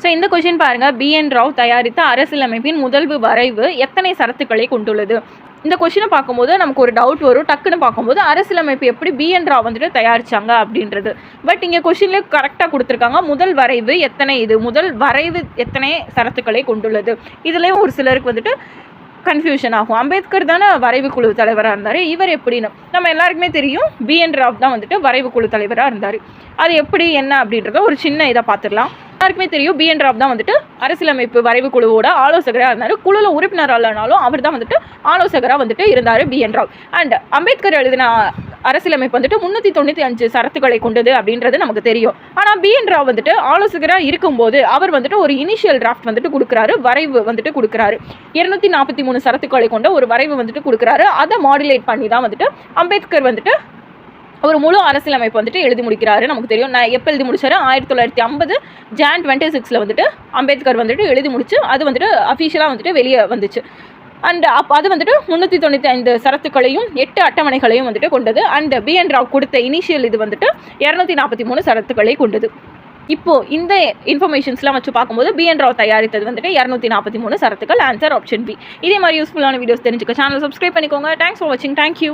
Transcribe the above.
So இந்த question பாருங்கள், BN Rao தயாரித்த அரசியலமைப்பின் முதல் வரைவு எத்தனை சரத்துக்களை கொண்டுள்ளது? இந்த கொஷினை பார்க்கும்போது நமக்கு ஒரு டவுட் வரும். டக்குன்னு பார்க்கும்போது அரசியலமைப்பு எப்படி BN ராவ் வந்துட்டு தயாரித்தாங்க அப்படின்றது. பட் இங்கே கொஷின்லேயே கரெக்டாக கொடுத்துருக்காங்க. முதல் வரைவு எத்தனை, இது முதல் வரைவு எத்தனை சரத்துக்களை கொண்டுள்ளது. இதுலேயும் ஒரு சிலருக்கு வந்துட்டு கன்ஃபியூஷன் ஆகும். அம்பேத்கர் தானே வரைவு குழு தலைவராக இருந்தார், இவர் எப்படின்னு நம்ம எல்லாருக்குமே தெரியும். BN ராவ் தான் வந்துட்டு வரைவு குழு தலைவராக இருந்தார். அது எப்படி என்ன அப்படின்றத ஒரு சின்ன இதை பார்த்துடலாம். எல்லாருக்குமே தெரியும் BN ராவ் தான் வந்துட்டு அரசியலமைப்பு வரைவு குழுவோட ஆலோசகராக இருந்தார். குழுவில் உறுப்பினர் இல்லைனாலும் அவர் தான் வந்துட்டு ஆலோசகராக வந்துட்டு இருந்தார் BN ராவ். அண்ட் அம்பேத்கர் எழுதின அரசியலமைப்பு வந்துட்டு 395 சரத்துக்களை கொண்டது அப்படின்றது நமக்கு தெரியும். ஆனால் BN ராவ் வந்துட்டு ஆலோசகராக இருக்கும்போது அவர் வந்துட்டு ஒரு இனிஷியல் டிராஃப்ட் வந்துட்டு கொடுக்குறாரு, வரைவு வந்துட்டு கொடுக்குறாரு. 243 சரத்துக்களை கொண்ட ஒரு வரைவு வந்துட்டு கொடுக்குறாரு. அதை மாடுலேட் பண்ணி தான் வந்துட்டு அம்பேத்கர் வந்துட்டு ஒரு முழு அரசியலமைப்பு வந்துட்டு எழுதி முடிக்கிறாரு. நமக்கு தெரியும். நான் எப்போ எழுதி முடிச்சாரு? 1950 Jan 26 வந்துட்டு அம்பேத்கர் வந்துட்டு எழுதி முடிச்சு அது வந்துட்டு அஃபீஷியலாக வந்துட்டு வெளியே வந்துச்சு. அண்ட் அது வந்துட்டு 395 சரத்துக்களையும் 8 அட்டவணைகளையும் வந்துட்டு கொண்டது. அண்ட் BN ராவ் கொடுத்த இனிஷியல் இது வந்துட்டு 243 சரத்துக்களை கொண்டது. இப்போது இந்த இன்ஃபர்மேஷன்ஸ்லாம் வச்சு பார்க்கும்போது BN ராவ் தயாரித்தது வந்துட்டு 243 சரத்துக்கள். Answer option B. இதே மாதிரி யூஸ்ஃபுல்லான வீடியோஸ் தெரிஞ்சுக்க சேனல் சப்ஸ்கிரைப் பண்ணிக்கோங்க. தேங்க்ஸ் ஃபார் வாட்சிங். தேங்க்யூ.